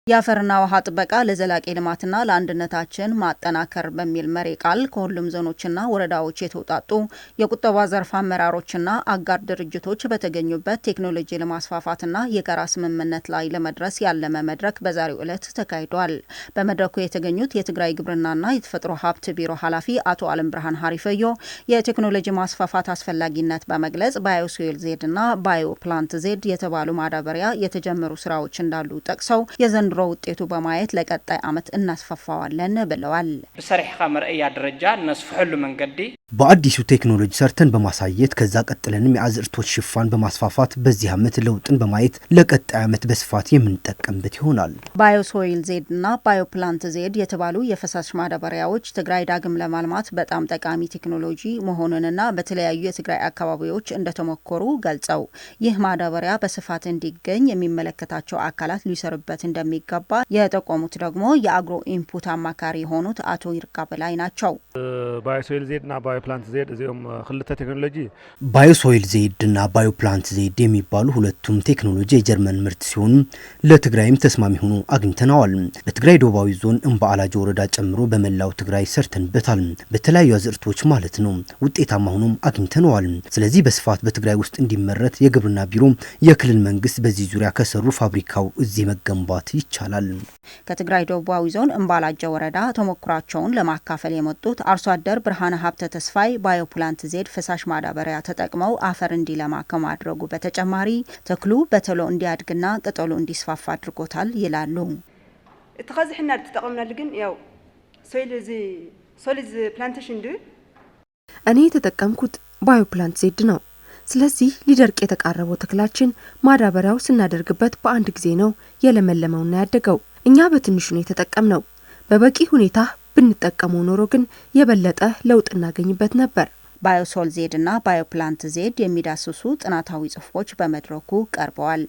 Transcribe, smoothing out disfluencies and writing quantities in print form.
የአፈርና ውሃ ጥበቃ ለዘላቂ ልማትና ለአንድነታችን ማጠናከር በሚል መሪ ቃል ከሁሉም ዞኖችና ወረዳዎች የተውጣጡ የቁጠባ ዘርፍ አመራሮችና አጋር ድርጅቶች በተገኙበት ቴክኖሎጂ ለማስፋፋትና የጋራ ስምምነት ላይ ለመድረስ ያለመ መድረክ በዛሬው ዕለት ተካሂዷል። በመድረኩ የተገኙት የትግራይ ግብርናና የተፈጥሮ ሀብት ቢሮ ኃላፊ አቶ አለም ብርሃን ሀሪፈዮ የቴክኖሎጂ ማስፋፋት አስፈላጊነት በመግለጽ ባዮሶይል ዜድና ባዮፕላንት ዜድ የተባሉ ማዳበሪያ የተጀመሩ ስራዎች እንዳሉ ጠቅሰው የዘንድሮ ውጤቱ በማየት ለቀጣይ ዓመት እናስፋፋዋለን ብለዋል። በሰሪሕካ መርአያ ደረጃ ነስፍሑሉ መንገዲ በአዲሱ ቴክኖሎጂ ሰርተን በማሳየት ከዛ ቀጥለንም የአዝርቶች ሽፋን በማስፋፋት በዚህ ዓመት ለውጥን በማየት ለቀጣይ ዓመት በስፋት የምንጠቀምበት ይሆናል። ባዮሶይል ዜድና ባዮፕላንት ዜድ የተባሉ የፈሳሽ ማዳበሪያዎች ትግራይ ዳግም ለማልማት በጣም ጠቃሚ ቴክኖሎጂ መሆኑንና በተለያዩ የትግራይ አካባቢዎች እንደተሞከሩ ገልጸው ይህ ማዳበሪያ በስፋት እንዲገኝ የሚመለከታቸው አካላት ሊሰሩበት እንደሚገባ የጠቆሙት ደግሞ የአግሮ ኢንፑት አማካሪ የሆኑት አቶ ይርጋ በላይ ናቸው። ባዮሶይል ዜድና ባዮፕላንት ዜድ እዚኦም ክልተ ቴክኖሎጂ ባዮሶይል ዜድና ባዮፕላንት ዜድ የሚባሉ ሁለቱም ቴክኖሎጂ የጀርመን ምርት ሲሆኑ ለትግራይም ተስማሚ ሆኖ አግኝተናል። በትግራይ ደቡባዊ ዞን እምባአላጆ ወረዳ ጨምሮ በመላው ትግራይ ሰርተንበታል። በተለያዩ አዝርቶች ማለት ነው። ውጤታማ ሆኖም አግኝተናል። ስለዚህ በስፋት በትግራይ ውስጥ እንዲመረት የግብርና ቢሮ የክልል መንግስት በዚህ ዙሪያ ከሰሩ ፋብሪካው እዚህ መገንባት ይቻላል። ከትግራይ ደቡባዊ ዞን እምባላጀ ወረዳ ተሞክሯቸውን ለማካፈል የመጡት አርሶ አደር ብርሃነ ሀብተ ተስፋይ ባዮፕላንት ዜድ ፈሳሽ ማዳበሪያ ተጠቅመው አፈር እንዲለማ ከማድረጉ በተጨማሪ ተክሉ በተሎ እንዲያድግና ቅጠሉ እንዲስፋፋ አድርጎታል ይላሉ። ተኸዝሕና ተጠቅምናል ግን ያው ሶይል ፕላንቴሽን እኔ የተጠቀምኩት ባዮፕላንት ዜድ ነው። ስለዚህ ሊደርቅ የተቃረበው ተክላችን ማዳበሪያው ስናደርግበት በአንድ ጊዜ ነው የለመለመውና ያደገው። እኛ በትንሹ ነው የተጠቀምነው። በበቂ ሁኔታ ብንጠቀመው ኖሮ ግን የበለጠ ለውጥ እናገኝበት ነበር። ባዮሶል ዜድና ባዮፕላንት ዜድ የሚዳስሱ ጥናታዊ ጽሑፎች በመድረኩ ቀርበዋል።